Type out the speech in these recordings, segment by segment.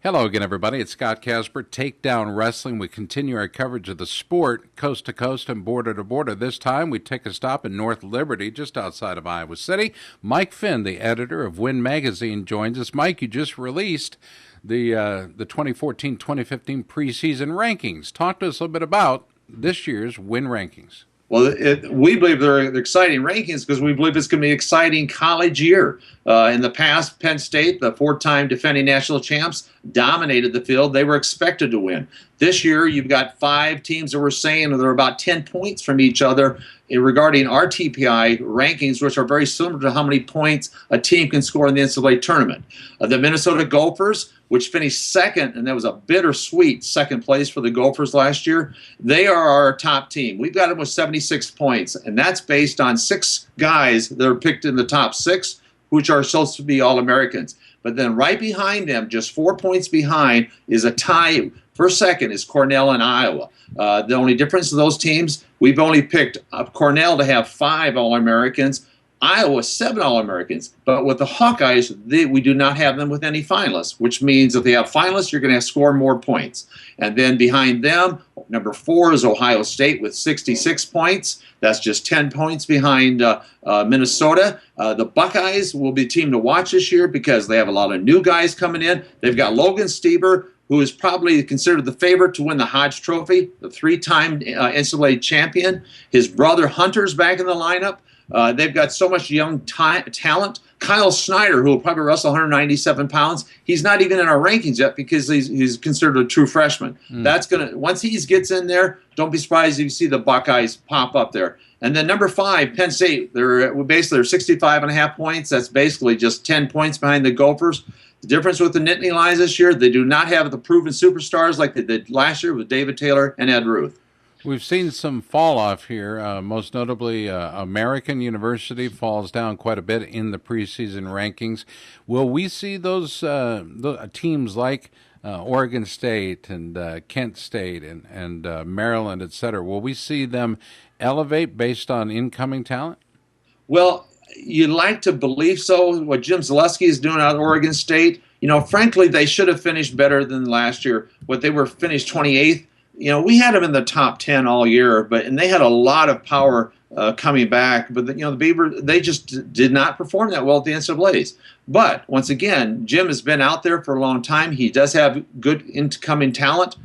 Hello again, everybody. It's Scott Casper, Takedown Wrestling. We continue our coverage of the sport coast to coast and border to border. This time we take a stop in North Liberty, just outside of Iowa City. Mike Finn, the editor of Win Magazine, joins us. Mike, you just released the 2014-2015 preseason rankings. Talk to us a little bit about this year's Win rankings. Well, we believe they're exciting rankings because we believe it's going to be an exciting college year. In the past, Penn State, the four-time defending national champs, dominated the field. They were expected to win. This year, you've got 5 teams that we're saying they're about 10 points from each other regarding our TPI rankings, which are very similar to how many points a team can score in the NCAA tournament. The Minnesota Gophers, which finished second, and that was a bittersweet second place for the Gophers last year, they are our top team. We've got them with 76 points, and that's based on 6 guys that are picked in the top 6, which are supposed to be All-Americans. But then right behind them, just 4 points behind, is a tie for second is Cornell and Iowa. The only difference in those teams, we've only picked Cornell to have 5 All-Americans, Iowa 7 All-Americans. But with the Hawkeyes, we do not have them with any finalists, which means if they have finalists, you're going to score more points. And then behind them, number 4 is Ohio State with 66 points. That's just 10 points behind Minnesota. The Buckeyes will be a team to watch this year because they have a lot of new guys coming in. They've got Logan Stieber, who is probably considered the favorite to win the Hodge Trophy, the 3-time NCAA champion. His brother Hunter's back in the lineup. They've got so much young talent. Kyle Snyder, who will probably wrestle 197 pounds, he's not even in our rankings yet because he's considered a true freshman. That's gonna once he gets in there, don't be surprised if you see the Buckeyes pop up there. And then number 5, Penn State, they're 65.5 points. That's basically just 10 points behind the Gophers. The difference with the Nittany Lions this year, they do not have the proven superstars like they did last year with David Taylor and Ed Ruth. We've seen some fall off here, most notably American University falls down quite a bit in the preseason rankings. Will we see those teams like Oregon State and Kent State and Maryland, et cetera, will we see them elevate based on incoming talent? Well, you'd like to believe so. What Jim Zaleski is doing out of Oregon State, frankly, they should have finished better than last year. What they were finished 28th. We had them in the top 10 all year, and they had a lot of power coming back. But the Beavers, they just did not perform that well at the NCAAs. But once again, Jim has been out there for a long time. He does have good incoming talent.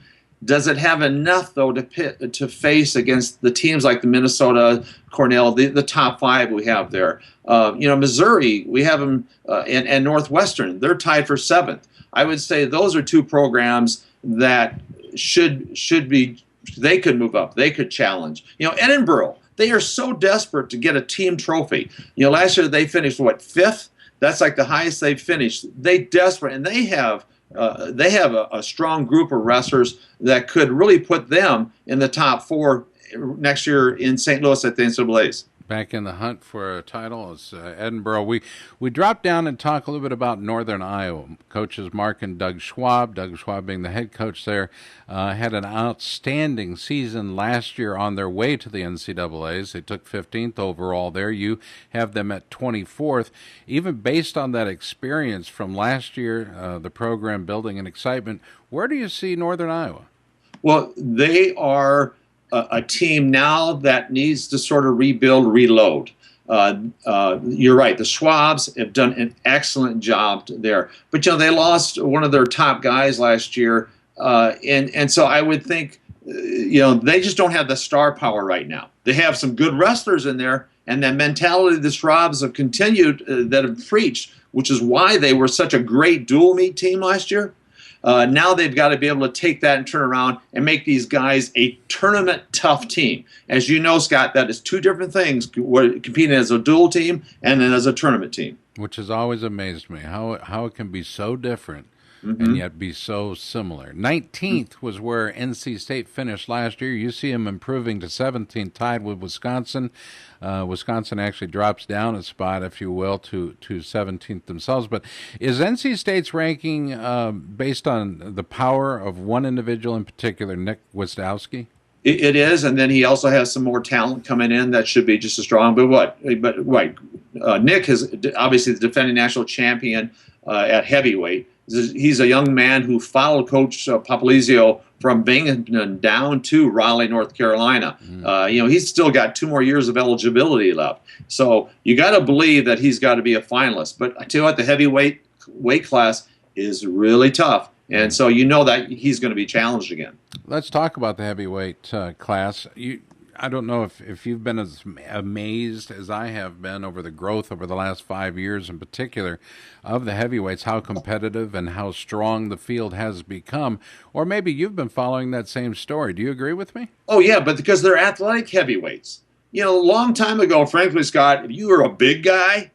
Does it have enough though to face against the teams like the Minnesota, Cornell, the top 5 we have there? Missouri, we have them, and Northwestern. They're tied for 7th. I would say those are 2 programs that should be, they could move up, they could challenge. Edinburgh, they are so desperate to get a team trophy. Last year they finished 5th. That's like the highest they've finished. They desperate, and they have a strong group of wrestlers that could really put them in the top 4 next year in St. Louis at the NCAAs. Back in the hunt for a title is Edinburgh. We drop down and talk a little bit about Northern Iowa. Coaches Mark and Doug Schwab being the head coach there, had an outstanding season last year on their way to the NCAAs. They took 15th overall there. You have them at 24th. Even based on that experience from last year, the program building and excitement, where do you see Northern Iowa? Well, they are a team now that needs to sort of reload. You're right. The Schwabs have done an excellent job there. But, they lost one of their top guys last year. And so I would think, they just don't have the star power right now. They have some good wrestlers in there. And that mentality the Schwabs have continued, that have preached, which is why they were such a great dual meet team last year. Now they've got to be able to take that and turn around and make these guys a tournament tough team. As you know, Scott, that is 2 different things, competing as a dual team and then as a tournament team. Which has always amazed me, how it can be so different and yet be so similar. 19th was where NC State finished last year. You see them improving to 17th, tied with Wisconsin. Wisconsin actually drops down a spot, if you will, to 17th themselves. But is NC State's ranking based on the power of one individual in particular, Nick Wisdowski? It is, and then he also has some more talent coming in that should be just as strong. But Nick is obviously the defending national champion at heavyweight. He's a young man who followed Coach Popolizio from Binghamton down to Raleigh, North Carolina. He's still got 2 more years of eligibility left. So you got to believe that he's got to be a finalist. But I tell you what, the heavyweight weight class is really tough. And so you know that he's going to be challenged again. Let's talk about the heavyweight class. I don't know if you've been as amazed as I have been over the growth over the last 5 years in particular of the heavyweights, how competitive and how strong the field has become. Or maybe you've been following that same story. Do you agree with me? Oh, yeah, but because they're athletic heavyweights. A long time ago, frankly, Scott, if you were a big guy,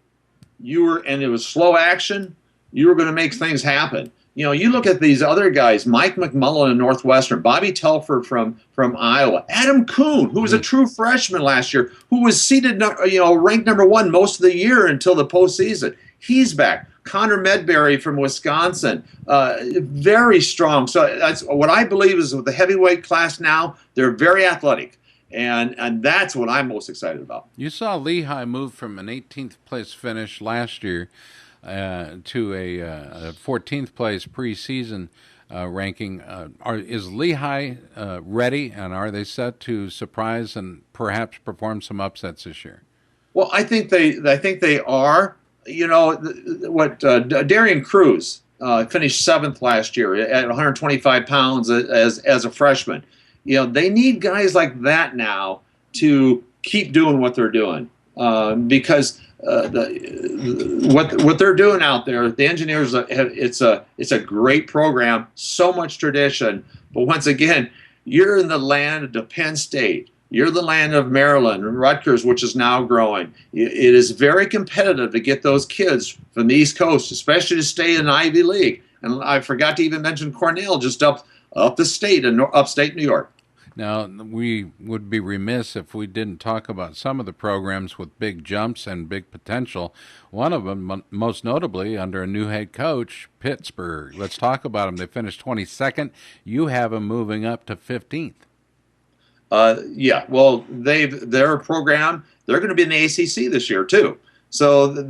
and it was slow action, you were going to make things happen. You look at these other guys, Mike McMullen in Northwestern, Bobby Telford from Iowa, Adam Kuhn, who was a true freshman last year, who was seated, ranked number 1 most of the year until the postseason. He's back. Connor Medberry from Wisconsin, very strong. So that's what I believe is with the heavyweight class now, they're very athletic. And that's what I'm most excited about. You saw Lehigh move from an 18th place finish last year to a 14th place preseason ranking. Is Lehigh ready, and are they set to surprise and perhaps perform some upsets this year? Well, I think they are. Darian Cruz finished 7th last year at 125 pounds as a freshman. They need guys like that now to keep doing what they're doing because. What they're doing out there, the engineers, it's a great program, so much tradition. But once again, you're in the land of Penn State. You're the land of Maryland and Rutgers, which is now growing. It is very competitive to get those kids from the East Coast, especially to stay in Ivy League. And I forgot to even mention Cornell, just up the state in upstate New York. Now, we would be remiss if we didn't talk about some of the programs with big jumps and big potential. One of them, most notably, under a new head coach, Pittsburgh. Let's talk about them. They finished 22nd. You have them moving up to 15th. Yeah, well, their program, they're going to be in the ACC this year, too. So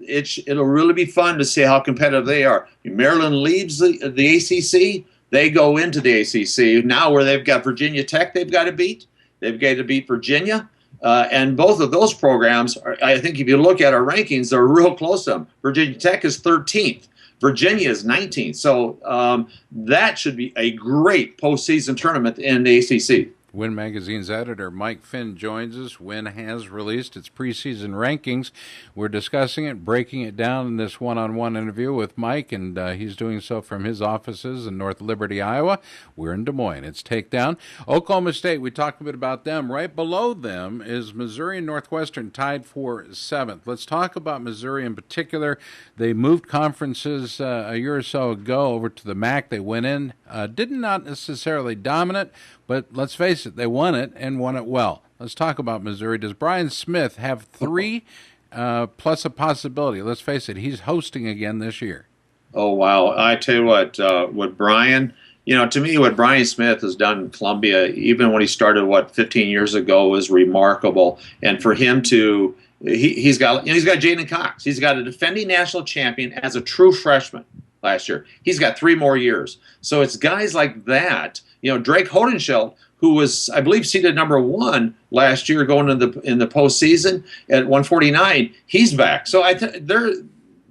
it'll really be fun to see how competitive they are. Maryland leaves the ACC. They go into the ACC now where they've got Virginia Tech they've got to beat. They've got to beat Virginia. And both of those programs, I think if you look at our rankings, they're real close to them. Virginia Tech is 13th. Virginia is 19th. So that should be a great postseason tournament in the ACC. Win Magazine's editor Mike Finn joins us. Win has released its preseason rankings. We're discussing it, breaking it down in this one-on-one interview with Mike, and he's doing so from his offices in North Liberty, Iowa. We're in Des Moines. It's Takedown. Oklahoma State, we talked a bit about them. Right below them is Missouri and Northwestern tied for 7th. Let's talk about Missouri in particular. They moved conferences a year or so ago over to the MAC. They went in, did not necessarily dominant, but let's face it, they won it and won it well. Let's talk about Missouri. Does Brian Smith have 3 plus a possibility? Let's face it, he's hosting again this year. Oh, wow. I tell you what Brian, to me, what Brian Smith has done in Columbia, even when he started, 15 years ago, was remarkable. And for him to, he's got Jaden Cox. He's got a defending national champion as a true freshman last year. He's got 3 more years. So it's guys like that. Drake Hodenschelt, who was, I believe, seeded number 1 last year, going in the postseason at 149. He's back. So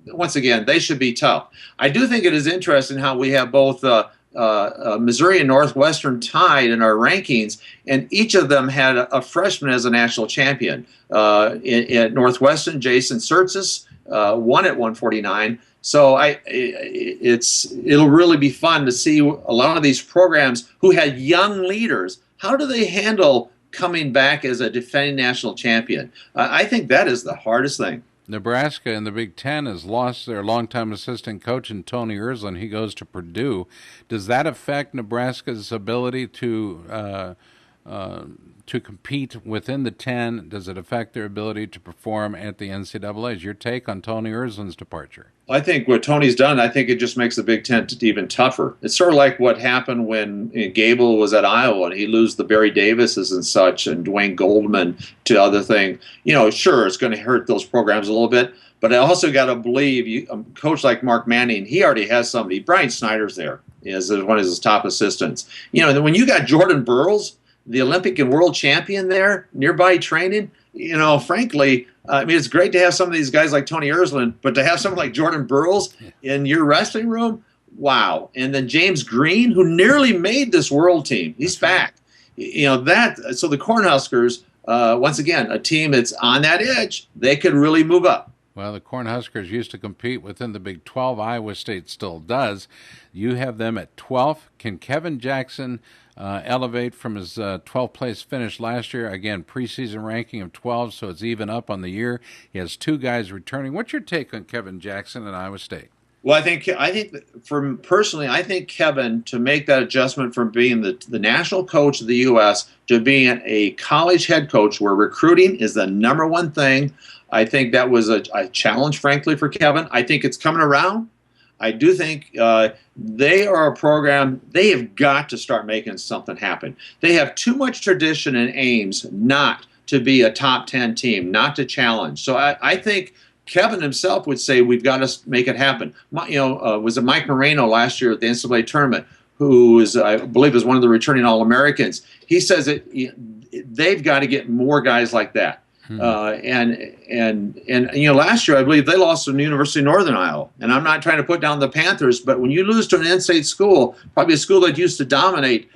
once again, they should be tough. I do think it is interesting how we have both Missouri and Northwestern tied in our rankings, and each of them had a freshman as a national champion. At Northwestern, Jason Surtis won at 149. So it'll really be fun to see a lot of these programs who had young leaders. How do they handle coming back as a defending national champion? I think that is the hardest thing. Nebraska in the Big Ten has lost their longtime assistant coach in Tony Ersland. He goes to Purdue. Does that affect Nebraska's ability to to compete within the 10? Does it affect their ability to perform at the NCAAs? Your take on Tony Ersland's departure? I think what Tony's done, I think it just makes the Big Ten even tougher. It's sort of like what happened when Gable was at Iowa and he lose the Barry Davises and such and Dwayne Goldman to other thing. Sure, it's going to hurt those programs a little bit, but I also got to believe a coach like Mark Manning, he already has somebody. Brian Snyder's there as one of his top assistants. When you got Jordan Burroughs, the Olympic and world champion there, nearby training, frankly, it's great to have some of these guys like Tony Ersland, but to have someone like Jordan Burroughs in your wrestling room, wow. And then James Green, who nearly made this world team, he's back. So the Cornhuskers, once again, a team that's on that edge, they could really move up. Well, the Cornhuskers used to compete within the Big 12. Iowa State still does. You have them at 12th. Can Kevin Jackson elevate from his 12th place finish last year? Again, preseason ranking of 12, so it's even up on the year. He has 2 guys returning. What's your take on Kevin Jackson and Iowa State? Well, I think I think Kevin, to make that adjustment from being the national coach of the U.S. to being a college head coach where recruiting is the number one thing, I think that was a challenge, frankly, for Kevin. I think it's coming around. I do think they are a program, they have got to start making something happen. They have too much tradition in Ames not to be a top 10 team, not to challenge. So I think Kevin himself would say we've got to make it happen. Was it Mike Moreno last year at the NCAA tournament, who is, I believe, is one of the returning All-Americans? He says that they've got to get more guys like that. And last year I believe they lost to the University of Northern Iowa. And I'm not trying to put down the Panthers, but when you lose to an in-state school, probably a school that used to dominate,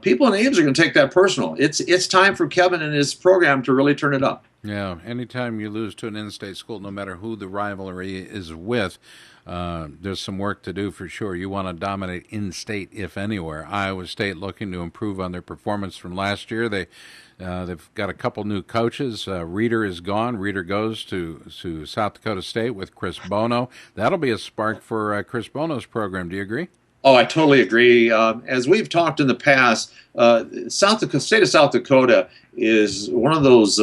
people in Ames are going to take that personal. It's time for Kevin and his program to really turn it up. Yeah, anytime you lose to an in-state school, no matter who the rivalry is with, there's some work to do for sure. You want to dominate in-state, if anywhere. Iowa State looking to improve on their performance from last year. They've got a couple new coaches. Reeder is gone. Reeder goes to South Dakota State with Chris Bono. That'll be a spark for Chris Bono's program. Do you agree? Oh, I totally agree. As we've talked in the past, state of South Dakota is one of those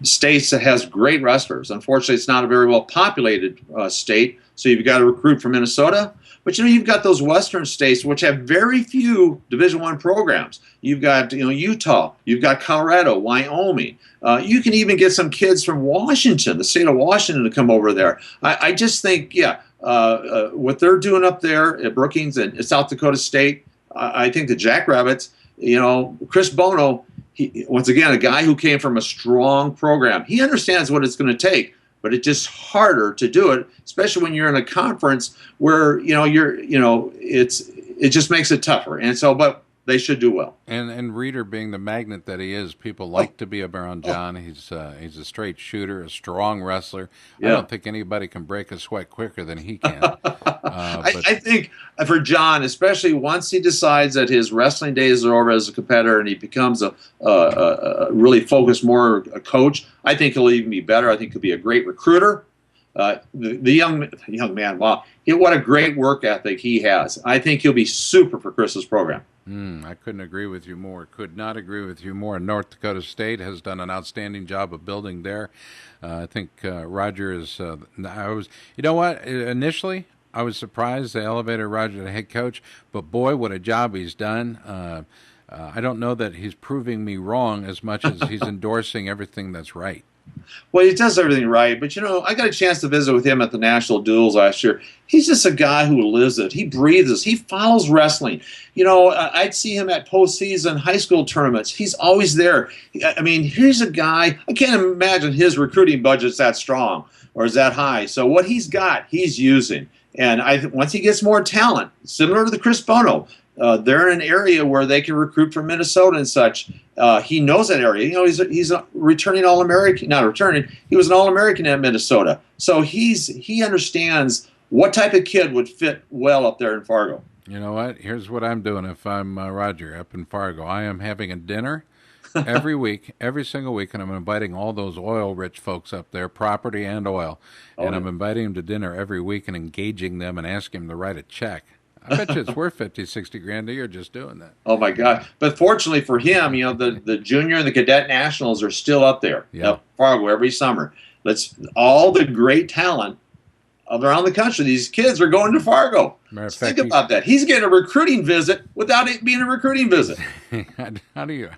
states that has great wrestlers. Unfortunately, it's not a very well populated state, so you've got to recruit from Minnesota. But you've got those western states which have very few Division I programs. You've got Utah, you've got Colorado, Wyoming. You can even get some kids from Washington, the state of Washington, to come over there. I just think, what they're doing up there at Brookings and South Dakota State, I think the Jackrabbits, Chris Bono, once again, a guy who came from a strong program. He understands what it's going to take, but it's just harder to do it, especially when you're in a conference where it just makes it tougher. And so, but they should do well. And Reeder, being the magnet that he is, people like to be around John. He's a straight shooter, a strong wrestler. Yeah. I don't think anybody can break a sweat quicker than he can. I think for John, especially once he decides that his wrestling days are over as a competitor and he becomes a really focused more a coach, I think he'll even be better. I think he'll be a great recruiter. The young man, wow, what a great work ethic he has. I think he'll be super for Chris's program. I couldn't agree with you more. Could not agree with you more. North Dakota State has done an outstanding job of building there. I think Roger is. Initially, I was surprised they elevated Roger to head coach, but boy, what a job he's done. I don't know that he's proving me wrong as much as he's endorsing everything that's right. Well, he does everything right, but I got a chance to visit with him at the National Duels last year. He's just a guy who lives it. He breathes it. He follows wrestling. I'd see him at postseason high school tournaments. He's always there. I mean, here's a guy, I can't imagine his recruiting budget's that strong or is that high. So what he's got, he's using. And once he gets more talent, similar to the Chris Bono, they're in an area where they can recruit from Minnesota and such. He knows that area. He's a returning All-American. Not returning. He was an All-American at Minnesota. So he understands what type of kid would fit well up there in Fargo. You know what? Here's what I'm doing if I'm Roger up in Fargo. I am having a dinner every week, every single week, and I'm inviting all those oil-rich folks up there, property and oil, and I'm inviting them to dinner every week and engaging them and asking them to write a check. I bet you it's worth 50, 60 grand a year just doing that. Oh my God! But fortunately for him, the junior and the cadet nationals are still up there. Yeah. Fargo every summer. Let's all the great talent around the country. These kids are going to Fargo. Think about that. He's getting a recruiting visit without it being a recruiting visit. How do you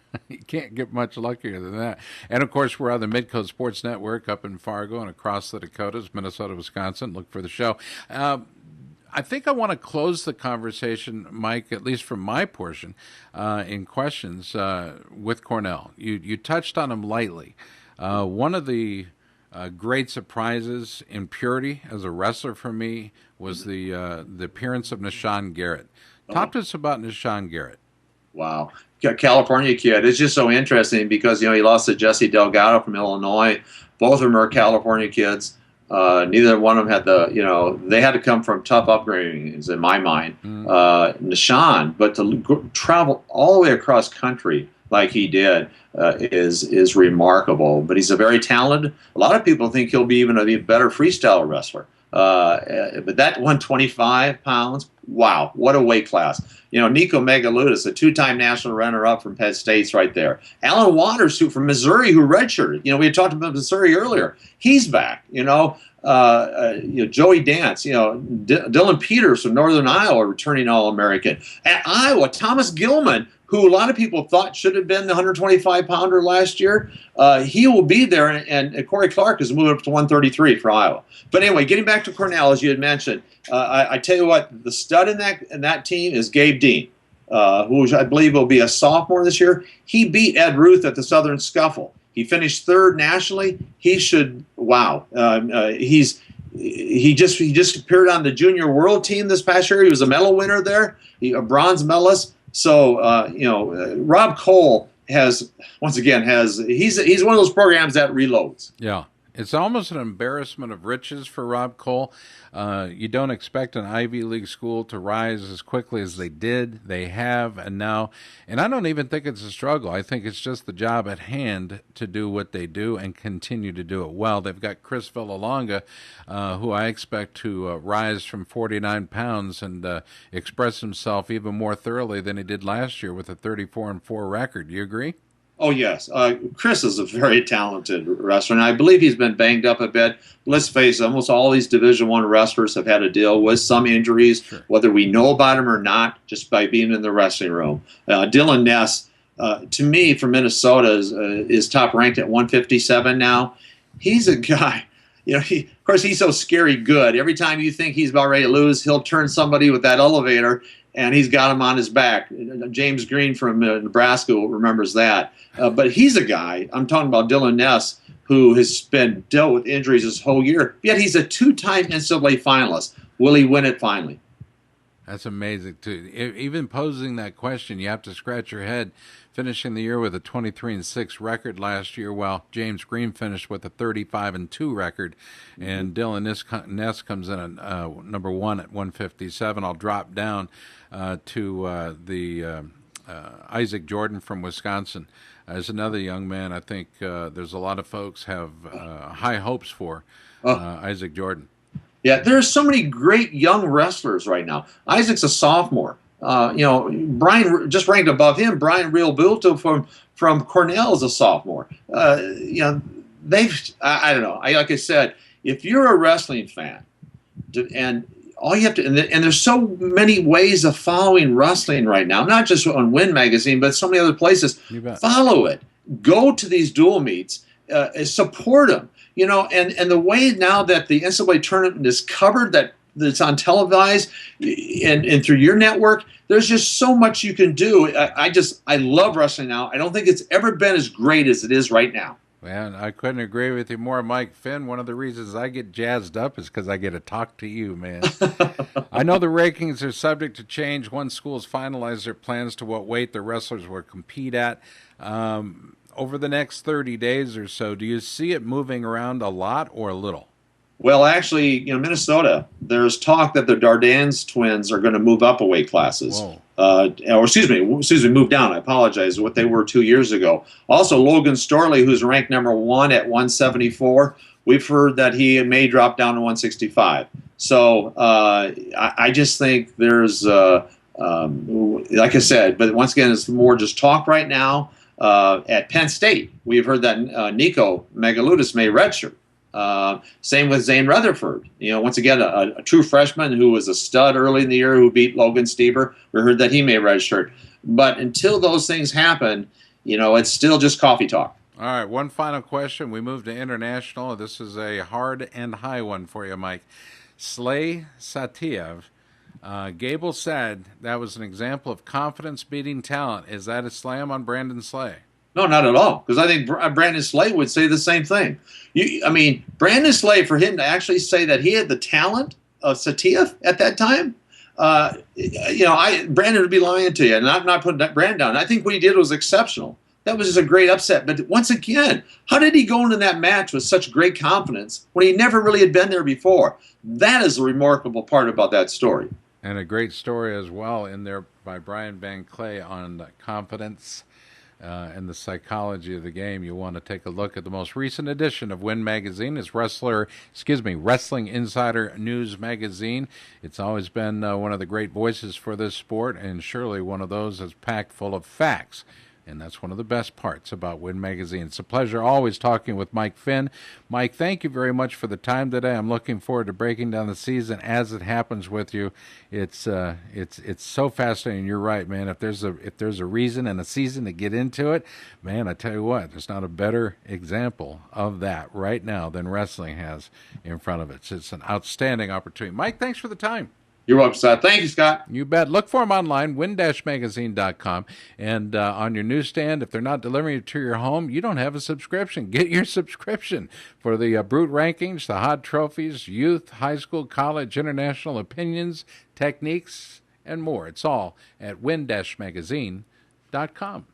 can't get much luckier than that. And of course, we're on the Midcoast Sports Network up in Fargo and across the Dakotas, Minnesota, Wisconsin. Look for the show. I think I want to close the conversation, Mike, at least from my portion, in questions with Cornell. You touched on him lightly. One of the great surprises in purity as a wrestler for me was the appearance of Nishan Garrett. Talk to us about Nishan Garrett. Wow. California kid. It's just so interesting because, he lost to Jesse Delgado from Illinois. Both of them are California kids. Neither one of them had they had to come from tough upbringings in my mind. Nishan, but to travel all the way across country like he did is remarkable. But he's a very talented. A lot of people think he'll be even a better freestyle wrestler. But that 125 pounds, wow, what a weight class. Nico Megaludis, a two-time national runner-up from Penn State's right there. Alan Waters, who from Missouri, who redshirted. We had talked about Missouri earlier. He's back. Joey Dance. Dylan Peters from Northern Iowa, returning All-American. At Iowa, Thomas Gilman, who a lot of people thought should have been the 125-pounder last year. He will be there, and Corey Clark is moving up to 133 for Iowa. But anyway, getting back to Cornell, as you had mentioned, I tell you what, the stud in that team is Gabe Dean, who I believe will be a sophomore this year. He beat Ed Ruth at the Southern Scuffle. He finished third nationally. He should, wow. He just appeared on the junior world team this past year. He was a medal winner there, a bronze medalist. So, Rob Cole he's one of those programs that reloads. Yeah. It's almost an embarrassment of riches for Rob Cole. You don't expect an Ivy League school to rise as quickly as they did. They have, and now, and I don't even think it's a struggle. I think it's just the job at hand to do what they do and continue to do it well. They've got Chris Villalonga, who I expect to rise from 49 pounds and express himself even more thoroughly than he did last year with a 34-4 record. Do you agree? Oh, yes. Chris is a very talented wrestler, and I believe he's been banged up a bit. Let's face it, almost all these Division I wrestlers have had to deal with some injuries, whether we know about them or not, just by being in the wrestling room. Dylan Ness, to me, from Minnesota, is top ranked at 157 now. He's a guy, of course, he's so scary good. Every time you think he's about ready to lose, he'll turn somebody with that elevator, and he's got him on his back. James Green from Nebraska remembers that. But he's a guy, I'm talking about Dylan Ness, who has been dealt with injuries this whole year, yet he's a two-time NCAA finalist. Will he win it finally? That's amazing, too. Even posing that question, you have to scratch your head. Finishing the year with a 23-6 record last year, while James Green finished with a 35-2 record, and Dylan Ness comes in at number one at 157. I'll drop down to the Isaac Jordan from Wisconsin as another young man. I think there's a lot of folks have high hopes for Isaac Jordan. Yeah, there's so many great young wrestlers right now. Isaac's a sophomore. Brian just ranked above him. Brian Real Bulto from Cornell is a sophomore. I don't know. Like I said, if you're a wrestling fan, and all you have to, and there's so many ways of following wrestling right now, not just on Win Magazine, but so many other places. Follow it. Go to these dual meets. Support them. And the way now that the NCAA tournament is covered, that's on televised and through your network, there's just so much you can do. I love wrestling now. I don't think it's ever been as great as it is right now. Man, I couldn't agree with you more, Mike. Finn, one of the reasons I get jazzed up is because I get to talk to you, man. I know the rankings are subject to change once schools finalize their plans to what weight their wrestlers will compete at. Over the next 30 days or so, do you see it moving around a lot or a little? Well, actually, Minnesota, there's talk that the Dardennes twins are going to move up a weight classes. Move down. I apologize, what they were 2 years ago. Also, Logan Storley, who's ranked number one at 174, We've heard that he may drop down to 165. So I just think there's, like I said, but once again, it's more just talk right now. At Penn State, we've heard that Nico Megaludis may redshirt. Same with Zane Rutherford. Once again, a true freshman who was a stud early in the year who beat Logan Stieber. We heard that he may redshirt. But until those things happen, it's still just coffee talk. All right, one final question. We move to international. This is a hard and high one for you, Mike. Slay Satiev. Gable said that was an example of confidence beating talent. Is that a slam on Brandon Slay? No, not at all. Because I think Brandon Slay would say the same thing. Brandon Slay, for him to actually say that he had the talent of Satiev at that time, Brandon would be lying to you. And I'm not putting that Brandon down. I think what he did was exceptional. That was just a great upset. But once again, how did he go into that match with such great confidence when he never really had been there before? That is the remarkable part about that story. And a great story as well in there by Brian Van Clay on confidence and the psychology of the game. You want to take a look at the most recent edition of Win Magazine. It's Wrestling Insider News Magazine. It's always been one of the great voices for this sport, and surely one of those that's packed full of facts. And that's one of the best parts about Win Magazine. It's a pleasure always talking with Mike Finn. Mike, thank you very much for the time today. I'm looking forward to breaking down the season as it happens with you. It's so fascinating. You're right, man. If there's a reason and a season to get into it, man, I tell you what, there's not a better example of that right now than wrestling has in front of it. It's an outstanding opportunity. Mike, thanks for the time. You're welcome, Scott. Thank you, Scott. You bet. Look for them online, win-magazine.com. And on your newsstand, if they're not delivering it to your home, you don't have a subscription. Get your subscription for the Brute Rankings, the Hot Trophies, youth, high school, college, international opinions, techniques, and more. It's all at win-magazine.com.